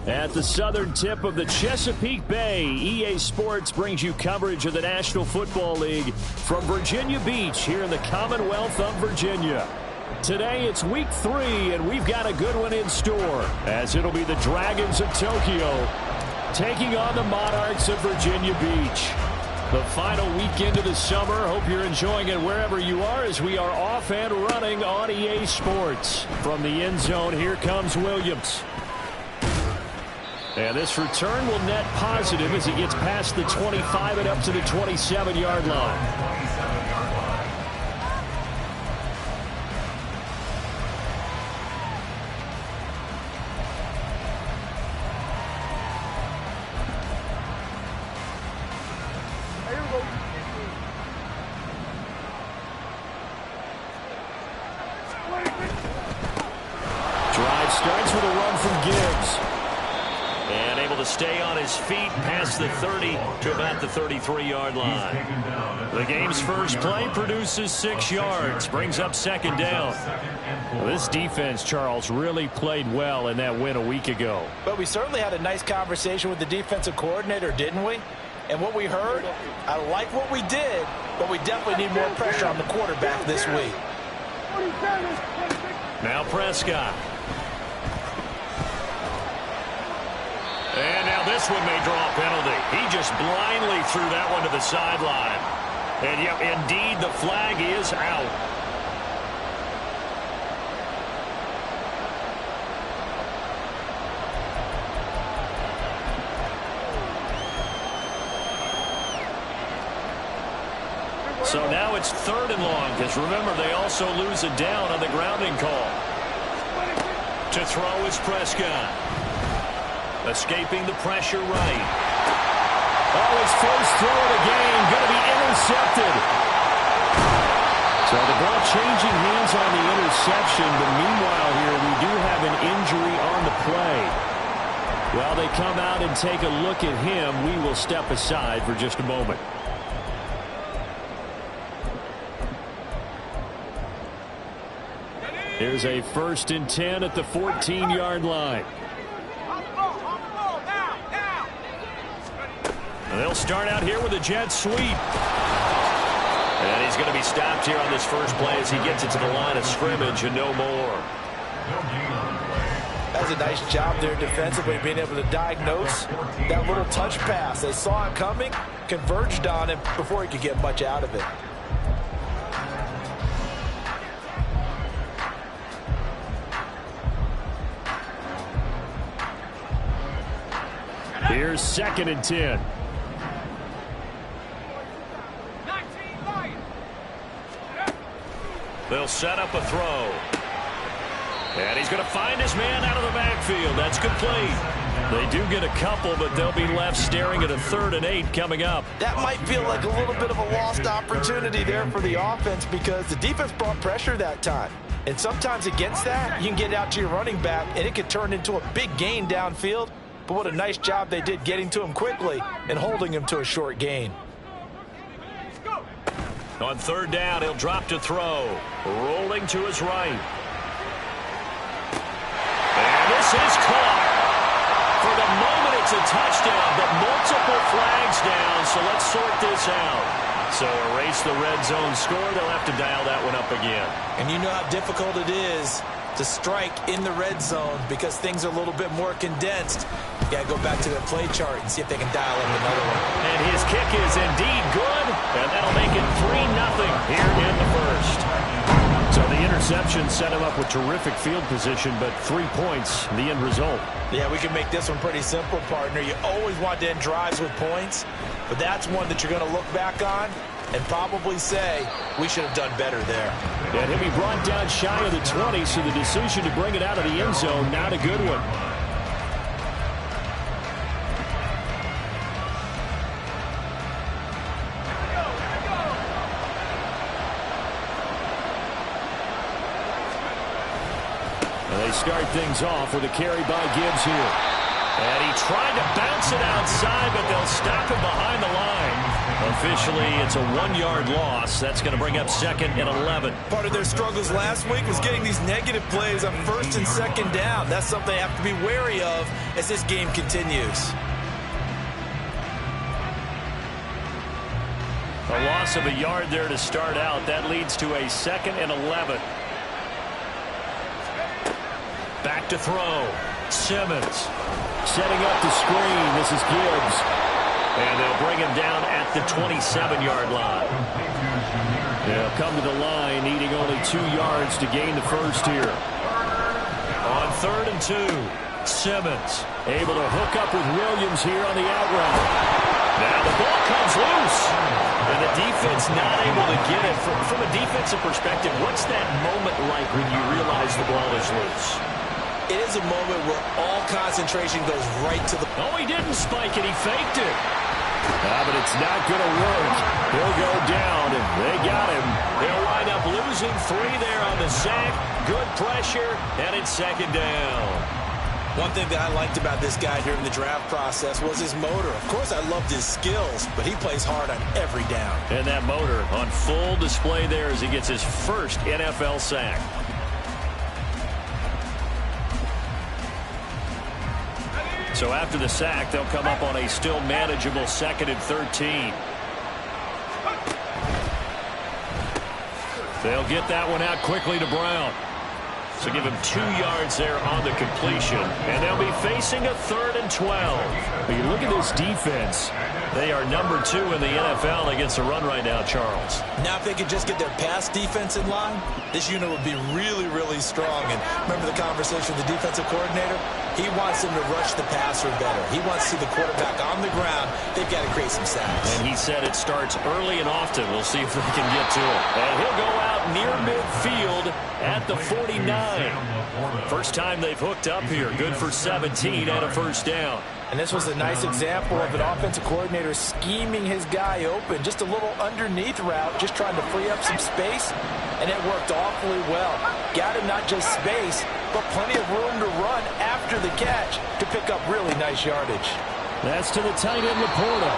At the southern tip of the Chesapeake Bay, EA Sports brings you coverage of the National Football League from Virginia Beach here in the Commonwealth of Virginia. Today it's week 3, and we've got a good one in store, as it'll be the Dragons of Tokyo taking on the Monarchs of Virginia Beach. The final weekend of the summer. Hope you're enjoying it wherever you are, as we are off and running on EA Sports. From the end zone, here comes Williams. And this return will net positive as he gets past the 25 and up to the 27-yard line. Drive starts with a run from Gibbs. And able to stay on his feet past the 30 to about the 33-yard line. The game's first play produces 6 yards, brings up second down. Well, this defense, Charles, really played well in that win a week ago. But we certainly had a nice conversation with the defensive coordinator, didn't we? And what we heard, I like what we did, but we definitely need more pressure on the quarterback this week. Now Prescott. And now this one may draw a penalty. He just blindly threw that one to the sideline. And yep, indeed, the flag is out. So now it's 3rd and long, because remember, they also lose a down on the grounding call. To throw is Prescott. Escaping the pressure right. Oh, his first throw of the game going to be intercepted. So the ball changing hands on the interception, but meanwhile here we do have an injury on the play. While they come out and take a look at him, we will step aside for just a moment. Here's a 1st and 10 at the 14-yard line. They'll start out here with a jet sweep. And he's going to be stopped here on this first play as he gets it to the line of scrimmage and no more. That's a nice job there defensively, being able to diagnose that little touch pass. They saw it coming, converged on him before he could get much out of it. Here's 2nd and 10. They'll set up a throw. And he's going to find his man out of the backfield. That's complete. They do get a couple, but they'll be left staring at a 3rd and 8 coming up. That might feel like a little bit of a lost opportunity there for the offense, because the defense brought pressure that time. And sometimes against that, you can get out to your running back, and it could turn into a big gain downfield. But what a nice job they did getting to him quickly and holding him to a short gain. On 3rd down, he'll drop to throw. Rolling to his right. And this is caught. For the moment, it's a touchdown, but multiple flags down, so let's sort this out. So erase the red zone score. They'll have to dial that one up again. And you know how difficult it is to strike in the red zone because things are a little bit more condensed. You got to go back to the play chart and see if they can dial in another one. And his kick is indeed good, and that'll make it 3-0 here in the first. So the interception set him up with terrific field position, but 3 points, the end result. Yeah, we can make this one pretty simple, partner. You always want to end drives with points, but that's one that you're going to look back on and probably say, we should have done better there. And he'll be brought down shy of the 20, so the decision to bring it out of the end zone, not a good one. And they start things off with a carry by Gibbs here. And he tried to bounce it outside, but they'll stop him behind the line. Officially, it's a 1-yard loss. That's going to bring up 2nd and 11. Part of their struggles last week was getting these negative plays on 1st and 2nd down. That's something they have to be wary of as this game continues. A loss of a yard there to start out. That leads to a 2nd and 11. Back to throw. Simmons setting up the screen. This is Gibbs. And they'll bring him down at the 27-yard line. They'll come to the line needing only 2 yards to gain the first here. On 3rd and 2, Simmons able to hook up with Williams here on the out route. Now the ball comes loose. And the defense not able to get it. From a defensive perspective, what's that moment like when you realize the ball is loose? It is a moment where all concentration goes right to the... Oh, he didn't spike it. He faked it. But it's not going to work. He'll go down, and they got him. They'll wind up losing 3 there on the sack. Good pressure, and it's 2nd down. One thing that I liked about this guy during the draft process was his motor. Of course, I loved his skills, but he plays hard on every down. And that motor on full display there as he gets his first NFL sack. So after the sack, they'll come up on a still manageable 2nd and 13. They'll get that one out quickly to Brown. So give him 2 yards there on the completion. And they'll be facing a 3rd and 12. But you look at this defense. They are number 2 in the NFL against the run right now, Charles. Now if they could just get their pass defense in line, this unit would be really, really strong. And remember the conversation with the defensive coordinator? He wants them to rush the passer better. He wants to see the quarterback on the ground. They've got to create some sacks. And he said it starts early and often. We'll see if they can get to it. And he'll go out near midfield at the 49. First time they've hooked up here. Good for 17 and a first down. And this was a nice example of an offensive coordinator scheming his guy open. Just a little underneath route, just trying to free up some space. And it worked awfully well. Got him not just space, but plenty of room to run after the catch to pick up really nice yardage. That's to the tight end, Laporta.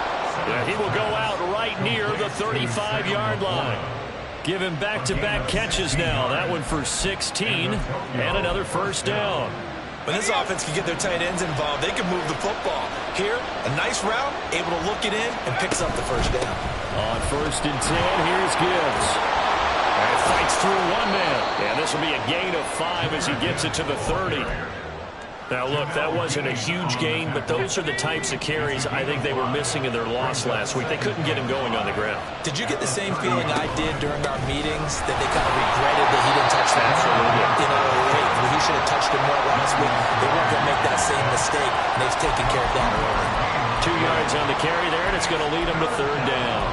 Yeah, he will go out right near the 35-yard line. Give him back-to-back catches now. That one for 16 and another first down. When this offense can get their tight ends involved, they can move the football. Here, a nice route, able to look it in, and picks up the first down. On 1st and 10, here's Gibbs. And fights through 1 man. And this will be a gain of 5 as he gets it to the 30. Now, look, that wasn't a huge gain, but those are the types of carries I think they were missing in their loss last week. They couldn't get him going on the ground. Did you get the same feeling I did during our meetings, that they kind of regretted that he didn't touch that? Absolutely. You know, hey, he should have touched him more last week. They weren't going to make that same mistake, and they've taken care of that early. 2 yards on the carry there, and it's going to lead them to 3rd down.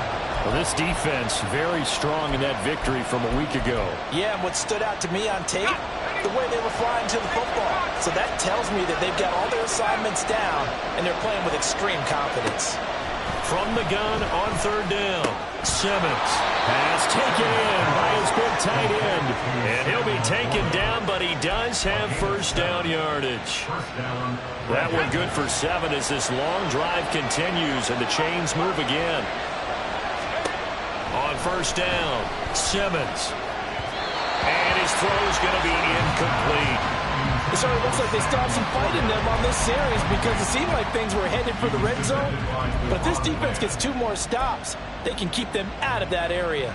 Well, this defense very strong in that victory from a week ago. Yeah, and what stood out to me on tape, the way they were flying to the football. So that tells me that they've got all their assignments down, and they're playing with extreme confidence. From the gun on 3rd down, Simmons. Pass taken in by his big tight end. And he'll be taken down, but he does have first down yardage. That one good for 7 as this long drive continues, and the chains move again. On 1st down, Simmons. And his throw's going to be incomplete. It certainly looks like they still have some fight in them on this series because it seemed like things were headed for the red zone. But if this defense gets 2 more stops, they can keep them out of that area.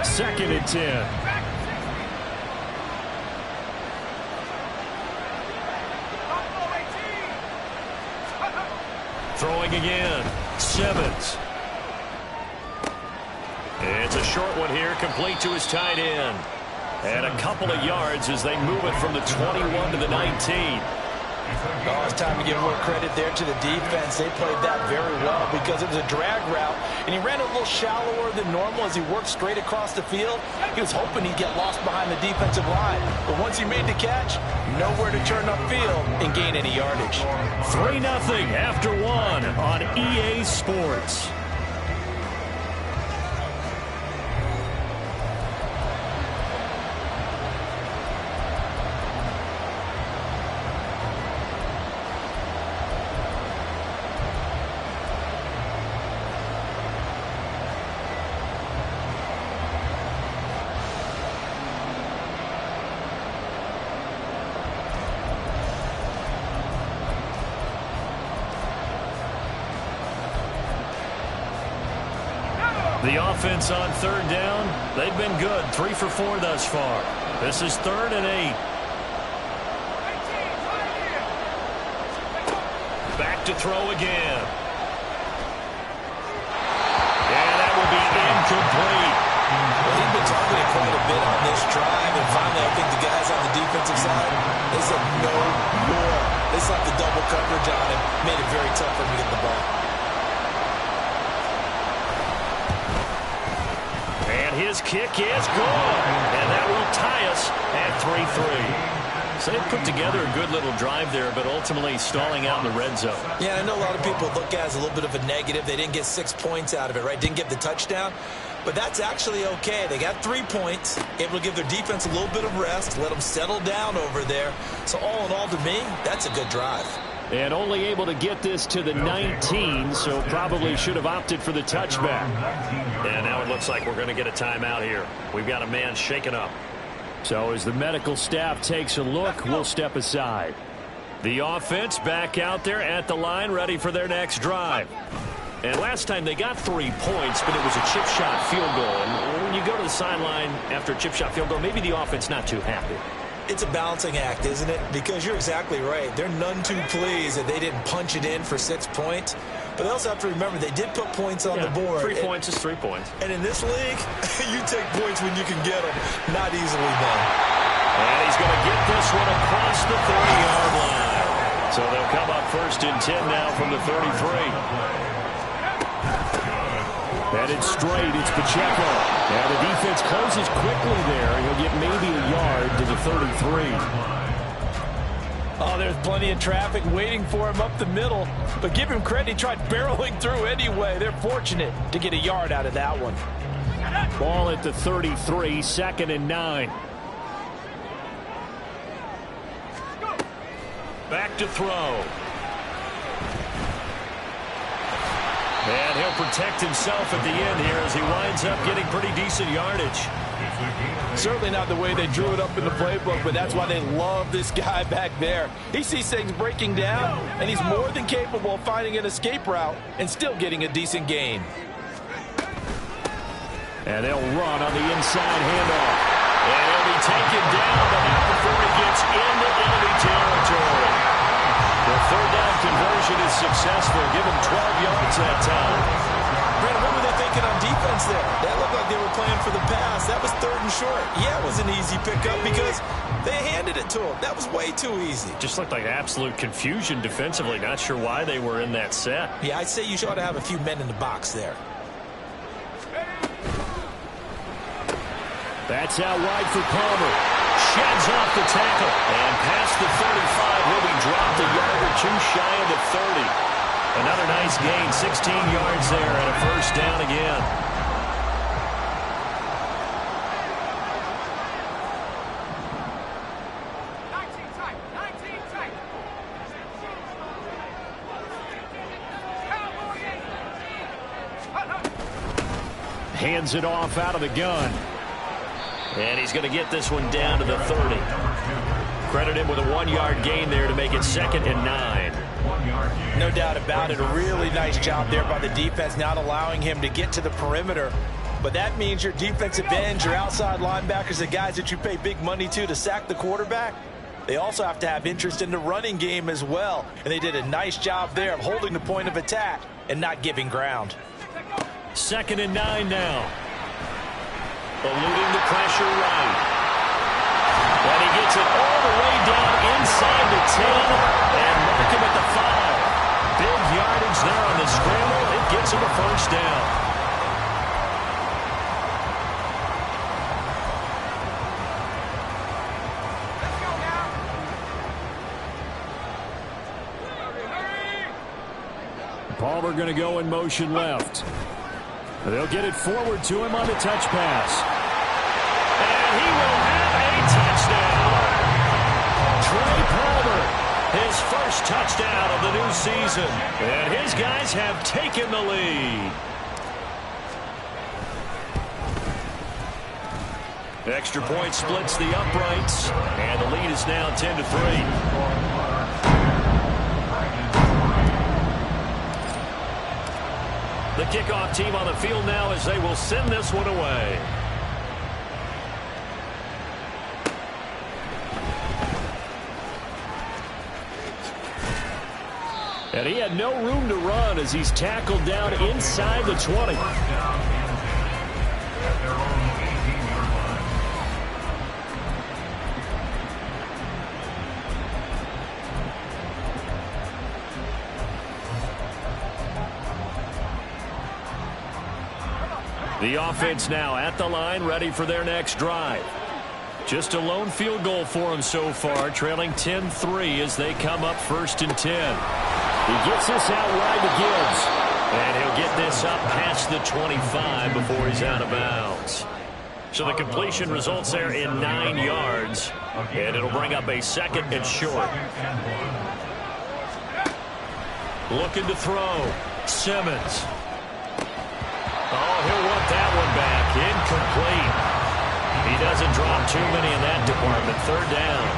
Second and 10. Throwing again. Simmons. It's a short one here, complete to his tight end. And a couple of yards as they move it from the 21 to the 19. Oh, it's time to give more credit there to the defense. They played that very well because it was a drag route, and he ran a little shallower than normal as he worked straight across the field. He was hoping he'd get lost behind the defensive line, but once he made the catch, nowhere to turn upfield and gain any yardage. 3-0 after 1 on EA Sports. The offense on third down, they've been good. 3 for 4 thus far. This is 3rd and 8. Back to throw again. And that will be incomplete. Well, he's been targeted quite a bit on this drive, and finally I think the guys on the defensive side, they said no more. They slapped the double coverage on him, made it very tough for him to get the ball. And his kick is good. And that will tie us at 3-3. So they put together a good little drive there, but ultimately stalling out in the red zone. Yeah, I know a lot of people look at it as a little bit of a negative. They didn't get 6 points out of it, right? Didn't get the touchdown. But that's actually okay. They got 3 points, able to give their defense a little bit of rest, let them settle down over there. So all in all, to me, that's a good drive. And only able to get this to the 19, so probably should have opted for the touchback. And now it looks like we're going to get a timeout here. We've got a man shaken up. So as the medical staff takes a look, we'll step aside. The offense back out there at the line, ready for their next drive. And last time they got 3 points, but it was a chip shot field goal. And when you go to the sideline after a chip shot field goal, maybe the offense not too happy. It's a balancing act, isn't it? Because you're exactly right. They're none too pleased that they didn't punch it in for 6 points. But they also have to remember they did put points on the board. 3 points is 3 points. And in this league, you take points when you can get them. Not easily done. And he's going to get this one across the 30-yard line. So they'll come up 1st and 10 now from the 33. Headed straight, it's Pacheco. Now the defense closes quickly there. He'll get maybe a yard to the 33. Oh, there's plenty of traffic waiting for him up the middle. But give him credit, he tried barreling through anyway. They're fortunate to get a yard out of that one. Ball at the 33, 2nd and 9. Back to throw. And he'll protect himself at the end here as he winds up getting pretty decent yardage. Certainly not the way they drew it up in the playbook, but that's why they love this guy back there. He sees things breaking down, and he's more than capable of finding an escape route and still getting a decent gain. And they'll run on the inside handoff. And he'll be taken down, but not before he gets into enemy territory. The 3rd down conversion is successful. Give him 12 yards that time. Brandon, what were they thinking on defense there? That looked like they were playing for the pass. That was 3rd and short. Yeah, it was an easy pickup because they handed it to him. That was way too easy. Just looked like absolute confusion defensively. Not sure why they were in that set. Yeah, I'd say you should have a few men in the box there. That's out wide for Palmer. Sheds off the tackle. And past the 35 will be dropped a yard or 2 shy of the 30. Another nice gain, 16 yards there and a 1st down again. Hands it off out of the gun. And he's going to get this one down to the 30. Credit him with a 1-yard gain there to make it 2nd and 9. No doubt about it. A really nice job there by the defense, not allowing him to get to the perimeter. But that means your defensive ends, your outside linebackers, the guys that you pay big money to sack the quarterback, they also have to have interest in the running game as well. And they did a nice job there of holding the point of attack and not giving ground. 2nd and 9 now. Eluding the pressure right. And he gets it all the way down inside the 10 and mark him at the 5. Big yardage there on the scramble. It gets him a 1st down. Palmer going to go in motion left. They'll get it forward to him on the touch pass. And he will have a touchdown. Trey Palmer, his 1st touchdown of the new season. And his guys have taken the lead. Extra point splits the uprights. And the lead is now 10-3. The kickoff team on the field now as they will send this one away. And he had no room to run as he's tackled down inside the 20. The offense now at the line, ready for their next drive. Just a lone field goal for them so far, trailing 10-3 as they come up 1st and 10. He gets this out wide to Gibbs. And he'll get this up past the 25 before he's out of bounds. So the completion results there in 9 yards. And it'll bring up a 2nd and short. Looking to throw. Simmons. Oh, he'll want that one back. Incomplete. He doesn't drop too many in that department. 3rd down.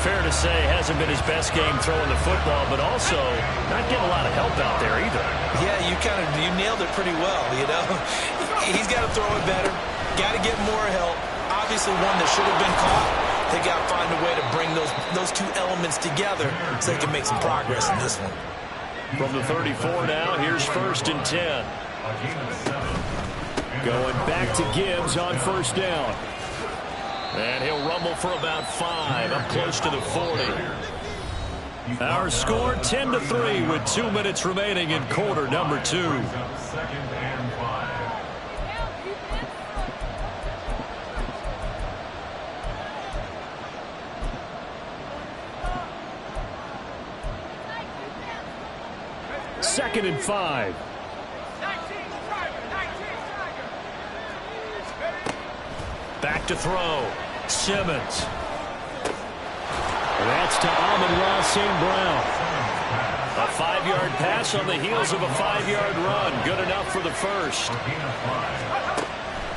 Fair to say, hasn't been his best game throwing the football, but also not getting a lot of help out there either. Yeah, you nailed it pretty well, you know. He's got to throw it better. Got to get more help. Obviously one that should have been caught. They got to find a way to bring those two elements together so they can make some progress in this one. From the 34 now, here's 1st and 10. Going back to Gibbs on 1st down. And he'll rumble for about 5, up close to the 40. Our score 10-3 with 2 minutes remaining in quarter number 2. Second and 5. Back to throw. Simmons. That's to Amon-Ra St. Brown. A 5-yard pass on the heels of a 5-yard run. Good enough for the 1st.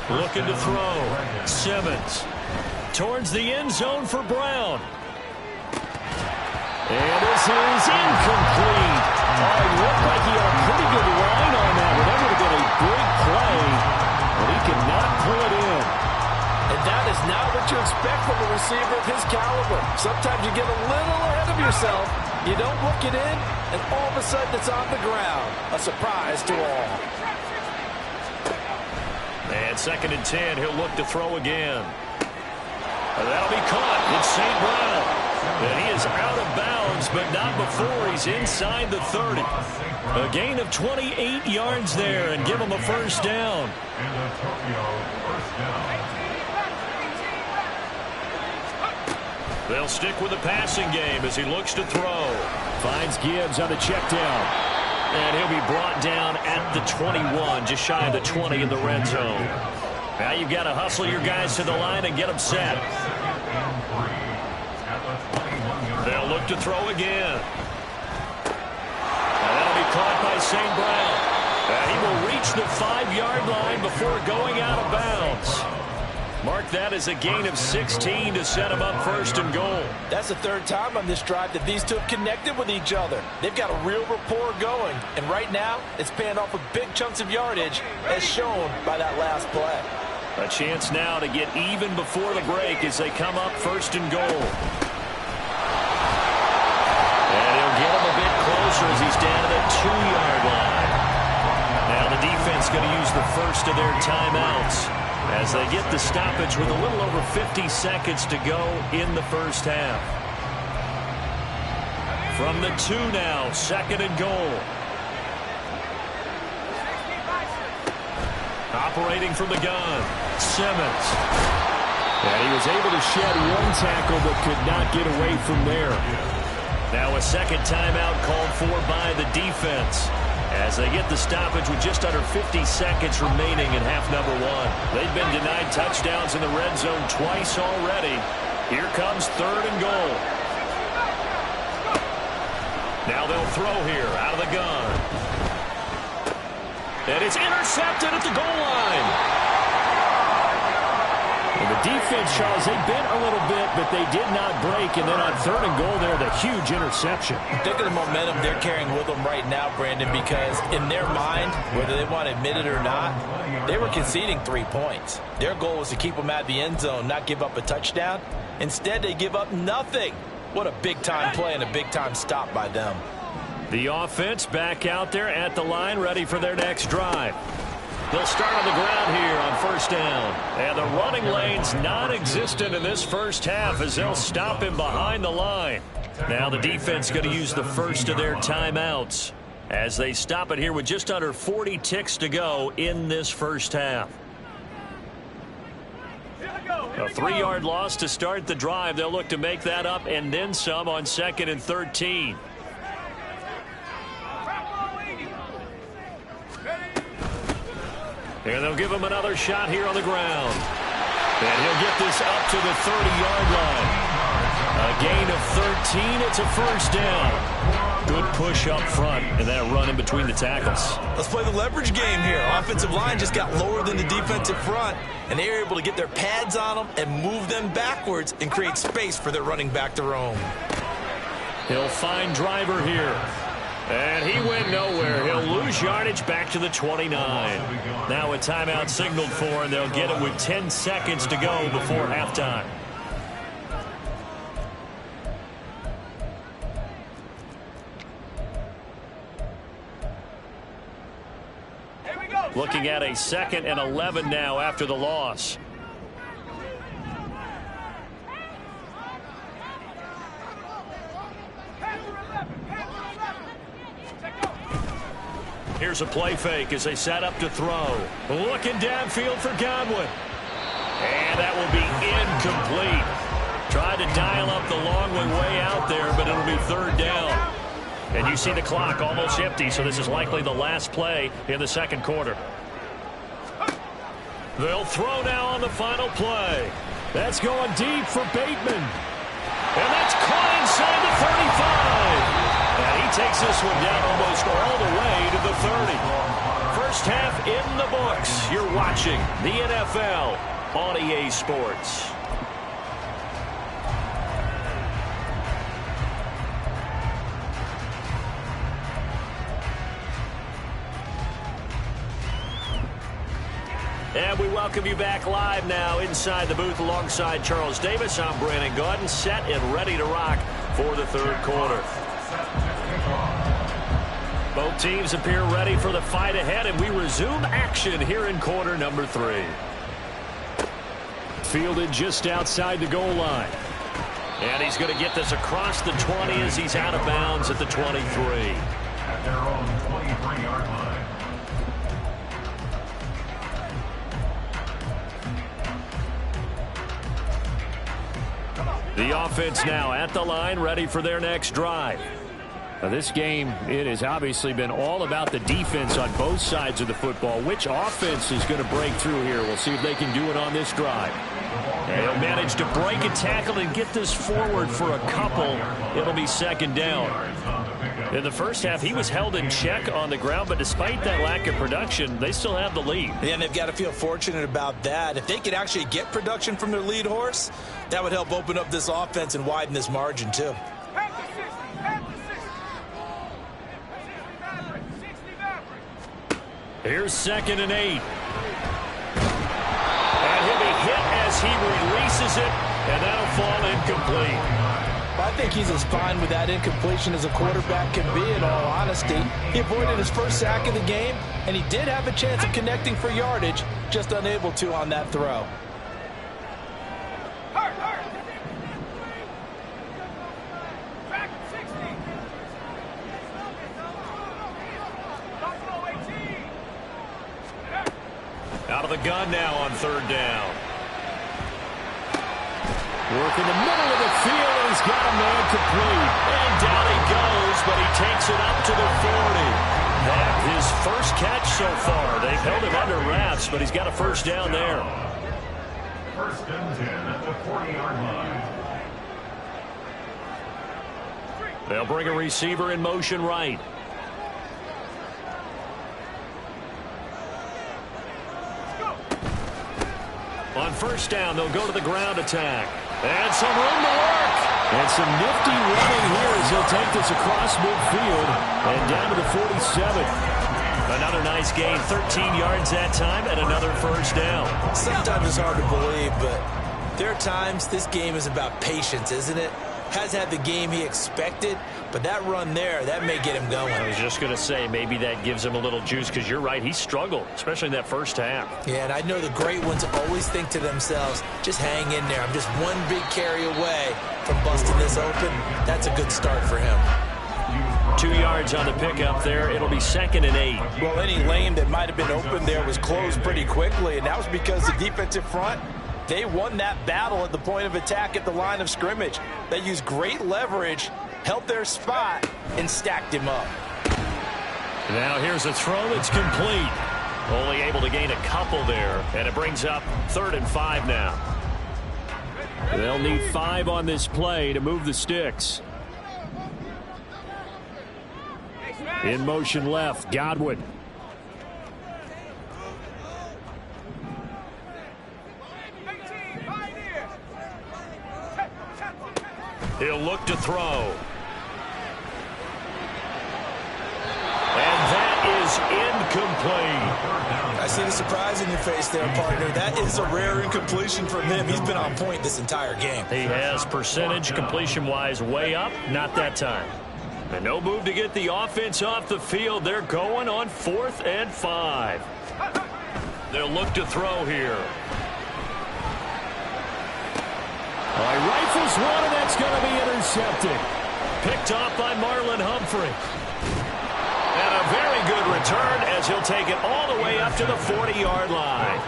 Looking to throw. Simmons. Towards the end zone for Brown. And this is incomplete. Oh, it looked like he had a pretty good line on that. It would have been a big play, but he could not pull it in. And that is not what you expect from a receiver of his caliber. Sometimes you get a little ahead of yourself. You don't look it in, and all of a sudden it's on the ground. A surprise to all. And 2nd and 10, he'll look to throw again. And that'll be caught. It's St. Brown. And he is out of bounds, but not before he's inside the 30. A gain of 28 yards there and give him a 1st down. They'll stick with the passing game as he looks to throw. Finds Gibbs on the check down. And he'll be brought down at the 21, just shy of the 20 in the red zone. Now you've got to hustle your guys to the line and get them set. They'll look to throw again. And that'll be caught by St. Brown. And he will reach the 5-yard line before going out of bounds. Mark that as a gain of 16 to set him up 1st and goal. That's the 3rd time on this drive that these two have connected with each other. They've got a real rapport going. And right now, it's paying off with big chunks of yardage, as shown by that last play. A chance now to get even before the break as they come up 1st and goal. And he'll get him a bit closer as he's down to the 2-yard line. Now the defense going to use the 1st of their timeouts as they get the stoppage with a little over 50 seconds to go in the 1st half. From the 2 now, 2nd and goal. Operating from the gun, Simmons. And he was able to shed 1 tackle but could not get away from there. Now a 2nd timeout called for by the defense as they get the stoppage with just under 50 seconds remaining in half number 1. They've been denied touchdowns in the red zone twice already. Here comes 3rd and goal. Now they'll throw here out of the gun. And it's intercepted at the goal line. The defense, Charles, they bent a little bit, but they did not break. And then on 3rd and goal there, the huge interception. Think of the momentum they're carrying with them right now, Brandon, because in their mind, whether they want to admit it or not, they were conceding 3 points. Their goal was to keep them out of the end zone, not give up a touchdown. Instead, they give up nothing. What a big-time play and a big-time stop by them. The offense back out there at the line, ready for their next drive. They'll start on the ground here on 1st down. And the running lane's non-existent in this first half as they'll stop him behind the line. Now the defense going to use the first of their timeouts as they stop it here with just under 40 ticks to go in this first half. A 3-yard loss to start the drive. They'll look to make that up and then some on 2nd and 13. And they'll give him another shot here on the ground. And he'll get this up to the 30-yard line. A gain of 13. It's a 1st down. Good push up front and that run in between the tackles. Let's play the leverage game here. Offensive line just got lower than the defensive front, and they were able to get their pads on them and move them backwards and create space for their running back to roam. He'll find Driver here. And he went nowhere. He'll lose yardage back to the 29. Now a timeout signaled for, and they'll get it with 10 seconds to go before halftime. Looking at a 2nd and 11 now after the loss. Here's a play fake as they set up to throw. Looking downfield for Godwin. And that will be incomplete. Tried to dial up the long way out there, but it'll be 3rd down. And you see the clock almost empty, so this is likely the last play in the 2nd quarter. They'll throw now on the final play. That's going deep for Bateman. And that's caught inside the 35. And he takes this one down almost all the way to the 30. First half in the books. You're watching the NFL on EA Sports. And we welcome you back live now inside the booth alongside Charles Davis. I'm Brandon Gaudin, set and ready to rock for the 3rd quarter. Both teams appear ready for the fight ahead, and we resume action here in quarter number 3. Fielded just outside the goal line. And he's going to get this across the 20 as he's out of bounds at the 23. At their own 23-yard line. The offense now at the line, ready for their next drive. Now this game, it has obviously been all about the defense on both sides of the football. Which offense is going to break through here? We'll see if they can do it on this drive. And he'll manage to break a tackle and get this forward for a couple. It'll be 2nd down. In the first half, he was held in check on the ground, but despite that lack of production, they still have the lead. And they've got to feel fortunate about that. If they could actually get production from their lead horse, that would help open up this offense and widen this margin too. Here's 2nd and 8. And he'll be hit as he releases it, and that'll fall incomplete. I think he's as fine with that incompletion as a quarterback can be, in all honesty. He avoided his first sack of the game, and he did have a chance of connecting for yardage, just unable to on that throw. Out of the gun now on 3rd down. Work in the middle of the field, and he's got a man complete. And down he goes, but he takes it up to the 40. That his first catch so far. They've held him under wraps, but he's got a 1st down there. 1st and 10 at the 40-yard line. They'll bring a receiver in motion right. On first down, they'll go to the ground attack. And some room to work. And some nifty running here as he'll take this across midfield and down to the 47. Another nice gain, 13 yards that time, and another first down. Sometimes it's hard to believe, but there are times this game is about patience, isn't it? Has had the game he expected, but that run there, that may get him going. I was just going to say, maybe that gives him a little juice, because you're right, he struggled, especially in that first half. Yeah, and I know the great ones always think to themselves, just hang in there. I'm just one big carry away from busting this open. That's a good start for him. 2 yards on the pickup there. It'll be 2nd and 8. Well, any lane that might have been open there was closed pretty quickly, and that was because the defensive front, they won that battle at the point of attack at the line of scrimmage. They used great leverage, held their spot, and stacked him up. Now here's a throw that's complete. Only able to gain a couple there, and it brings up 3rd and 5 now. They'll need 5 on this play to move the sticks. In motion left, Godwin. He'll look to throw. And that is incomplete. I see the surprise in your face there, partner. That is a rare incompletion from him. He's been on point this entire game. He has percentage completion-wise way up, not that time. And no move to get the offense off the field. They're going on 4th and 5. They'll look to throw here. Rifles one, and that's going to be intercepted. Picked off by Marlon Humphrey. And a very good return as he'll take it all the way up to the 40-yard line.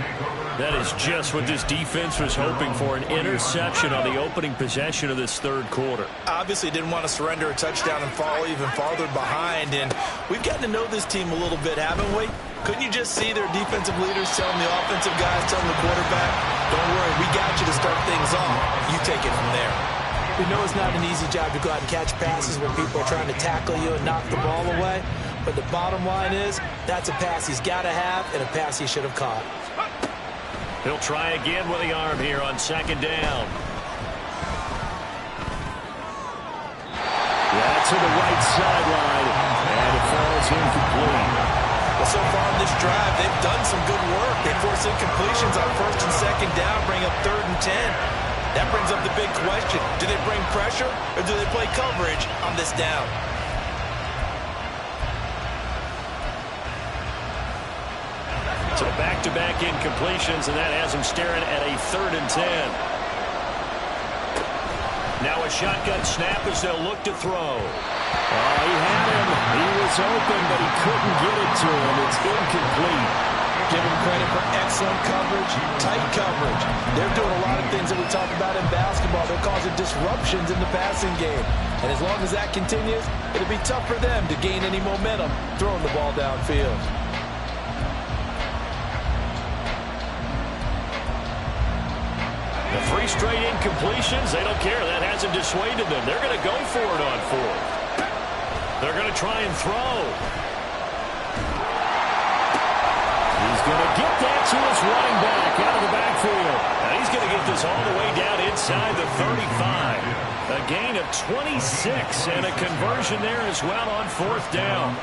That is just what this defense was hoping for, an interception on the opening possession of this third quarter. Obviously didn't want to surrender a touchdown and fall even farther behind, and we've gotten to know this team a little bit, haven't we? Couldn't you just see their defensive leaders telling the offensive guys, telling the quarterback, don't worry, we got you to start things off. You take it from there. We know it's not an easy job to go out and catch passes when people are trying to tackle you and knock the ball away, but the bottom line is that's a pass he's got to have and a pass he should have caught. He'll try again with the arm here on 2nd down. That's to the right sideline, and it falls incomplete. Well, so far in this drive, they've done some good work. They force incompletions on 1st and 2nd down, bring up 3rd and 10. That brings up the big question. Do they bring pressure, or do they play coverage on this down? So back-to-back incompletions, and that has him staring at a 3rd and 10. Now a shotgun snap as they'll look to throw. He had him. He was open, but he couldn't get it to him. It's incomplete. Give him credit for excellent coverage, tight coverage. They're doing a lot of things that we talk about in basketball. They're causing disruptions in the passing game. And as long as that continues, it'll be tough for them to gain any momentum throwing the ball downfield. The 3 straight incompletions, they don't care. That hasn't dissuaded them. They're going to go for it on 4th. They're going to try and throw. He's going to get that to his running back out of the backfield. And he's going to get this all the way down inside the 35. A gain of 26 and a conversion there as well on 4th down.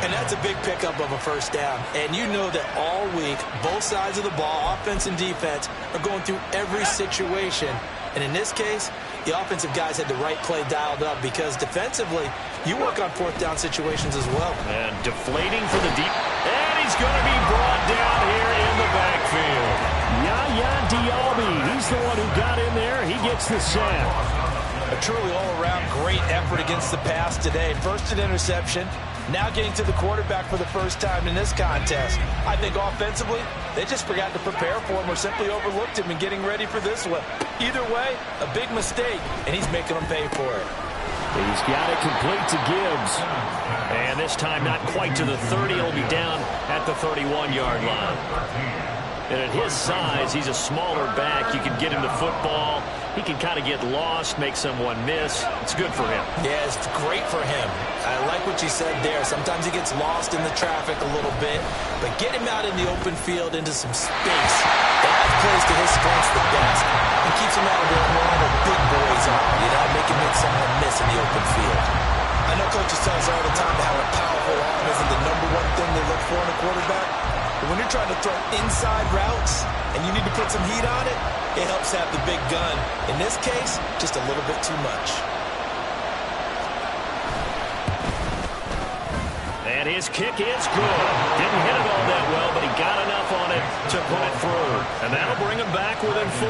And that's a big pickup of a first down. And you know that all week, both sides of the ball, offense and defense, are going through every situation. And in this case, the offensive guys had the right play dialed up because defensively, you work on 4th down situations as well. And deflating for the deep. And he's going to be brought down here in the backfield. Yaya Diaby, he's the one who got in there. He gets the sack. A truly all-around great effort against the pass today. First an interception, now getting to the quarterback for the first time in this contest. I think offensively, they just forgot to prepare for him or simply overlooked him in getting ready for this one. Either way, a big mistake, and he's making them pay for it. He's got it complete to Gibbs. And this time not quite to the 30. He'll be down at the 31-yard line. And at his size, he's a smaller back. You can get him the football. He can kind of get lost, make someone miss. It's good for him. Yeah, it's great for him. I like what you said there. Sometimes he gets lost in the traffic a little bit, but get him out in the open field into some space. That's plays to his strengths the best and keeps him out of where all the big boys are, making someone miss in the open field. I know coaches tell us all the time how a powerful arm isn't the #1 thing they look for in a quarterback. But when you're trying to throw inside routes and you need to put some heat on it, it helps have the big gun. In this case, just a little bit too much. And his kick is good. Didn't hit it all that well, but he got enough on it to put it through. And that'll bring him back within 4.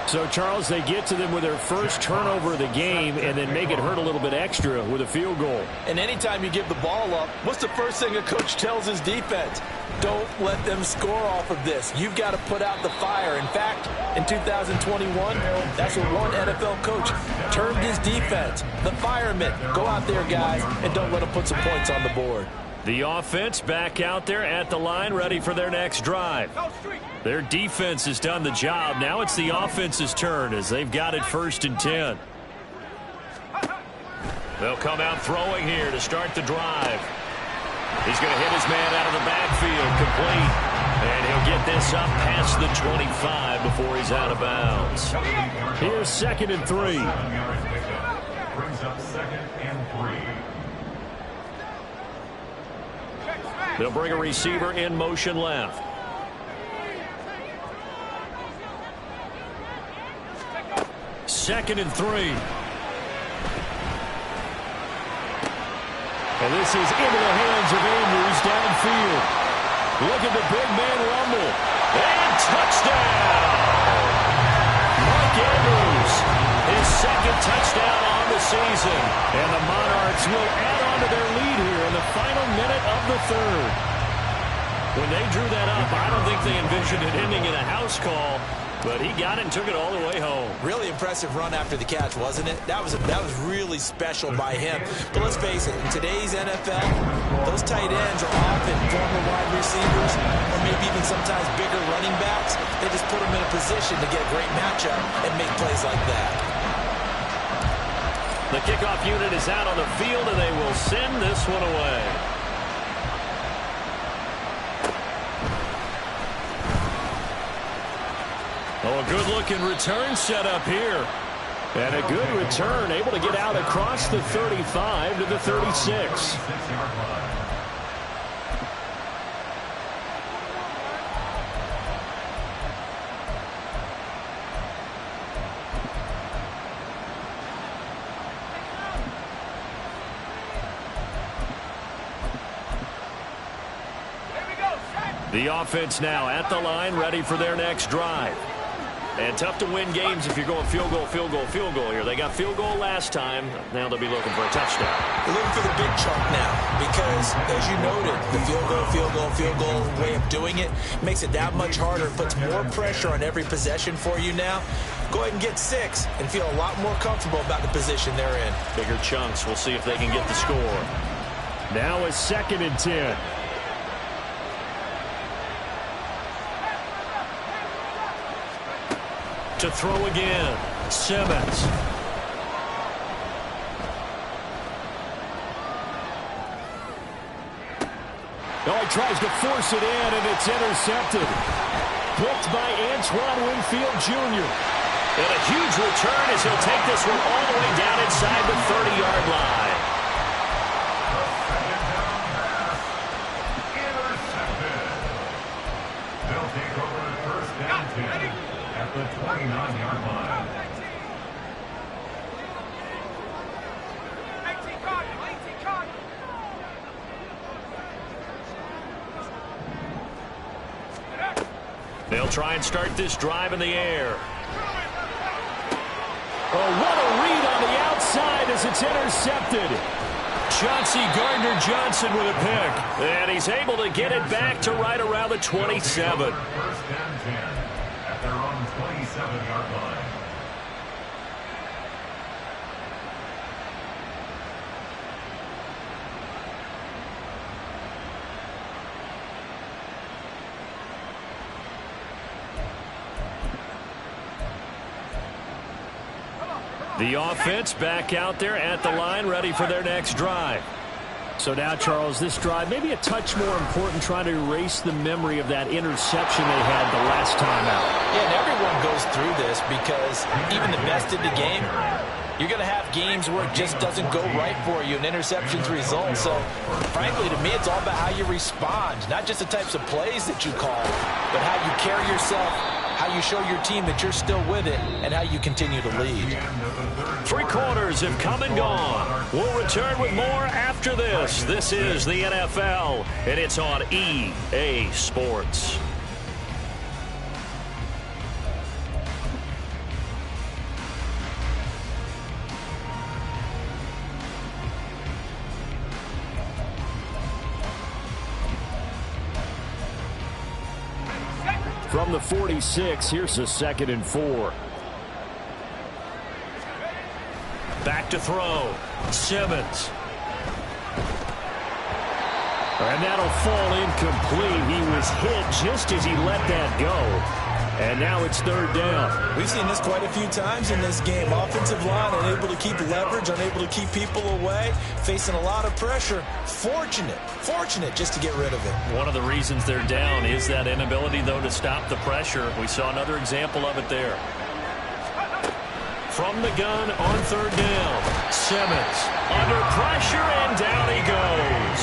So, Charles, they get to them with their first turnover of the game and then make it hurt a little bit extra with a field goal. And anytime you give the ball up, what's the first thing a coach tells his defense? Don't let them score off of this. You've got to put out the fire. In fact, in 2021, that's what one NFL coach termed his defense. The firemen. Go out there, guys, and don't let them put some points on the board. The offense back out there at the line, ready for their next drive. Their defense has done the job. Now it's the offense's turn as they've got it 1st and 10. They'll come out throwing here to start the drive. He's going to hit his man out of the backfield, complete. And he'll get this up past the 25 before he's out of bounds. Here's 2nd and 3. Brings up 2nd and 3. They'll bring a receiver in motion left. Second and 3. And this is into the hands of Andrews downfield. Look at the big man rumble. And touchdown! Mark Andrews, his 2nd touchdown on the season. And the Monarchs will add on to their lead here in the final minute of the 3rd. When they drew that up, I don't think they envisioned it ending in a house call, but he got it and took it all the way home. Really impressive run after the catch, wasn't it? That was really special by him. But let's face it, in today's NFL, those tight ends are often former wide receivers or maybe even sometimes bigger running backs. They just put them in a position to get a great matchup and make plays like that. The kickoff unit is out on the field, and they will send this one away. Oh, a good-looking return set up here. And a good return, able to get out across the 35 to the 36. The offense now at the line, ready for their next drive. And tough to win games if you're going field goal, field goal, field goal here. They got field goal last time. Now they'll be looking for a touchdown. They're looking for the big chunk now because, as you noted, the field goal way of doing it makes it that much harder. It puts more pressure on every possession for you now. Go ahead and get 6 and feel a lot more comfortable about the position they're in. Bigger chunks. We'll see if they can get the score. Now a 2nd and 10. To throw again, Simmons. Oh, he tries to force it in, and it's intercepted. Picked by Antoine Winfield Jr. And a huge return as he'll take this one all the way down inside the 30-yard line. They'll take over the 1st and 10 at the 29-yard line. They'll try and start this drive in the air. Oh, what a read on the outside as it's intercepted. Chauncey Gardner-Johnson with a pick. And he's able to get it back to right around the 27. 1st and 10 at their own 27-yard line. The offense back out there at the line, ready for their next drive. So now, Charles, this drive maybe a touch more important, trying to erase the memory of that interception they had the last time out. Yeah, and everyone goes through this because even the best in the game, you're going to have games where it just doesn't go right for you and interceptions result. So, frankly, to me, it's all about how you respond, not just the types of plays that you call, but how you carry yourself, how you show your team that you're still with it, and how you continue to lead. 3 quarters have come and gone. We'll return with more after this. This is the NFL, and it's on EA Sports. From the 46, here's a 2nd and 4. Back to throw. Simmons. And that'll fall incomplete. He was hit just as he let that go. And now it's 3rd down. We've seen this quite a few times in this game. Offensive line unable to keep leverage, unable to keep people away, facing a lot of pressure. Fortunate just to get rid of it. One of the reasons they're down is that inability, though, to stop the pressure. We saw another example of it there. From the gun on 3rd down. Simmons under pressure, and down he goes.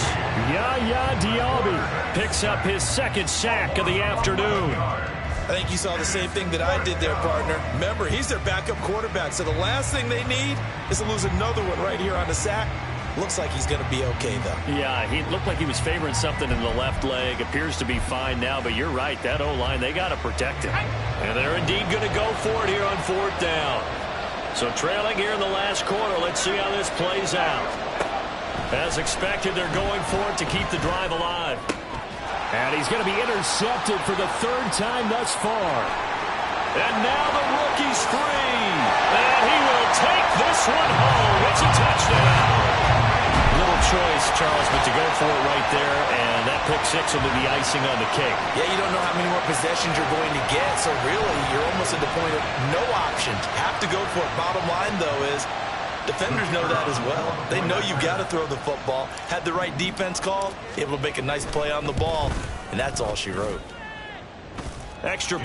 Yaya Diaby picks up his 2nd sack of the afternoon. I think you saw the same thing that I did there, partner. Remember, he's their backup quarterback, so the last thing they need is to lose another one right here on the sack. Looks like he's going to be okay, though. Yeah, he looked like he was favoring something in the left leg. Appears to be fine now, but you're right. That O-line, they got to protect him. And they're indeed going to go for it here on 4th down. So trailing here in the last quarter. Let's see how this plays out. As expected, they're going for it to keep the drive alive. And he's going to be intercepted for the 3rd time thus far. And now the rookie's free. And he will take this one home. It's a touchdown. Little choice, Charles, but to go for it right there, and that pick 6 will be the icing on the cake. Yeah, you don't know how many more possessions you're going to get, so really you're almost at the point of no options. Have to go for it. Bottom line, though, is defenders know that as well. They know you've got to throw the football. Had the right defense called, able to make a nice play on the ball, and that's all she wrote. Extra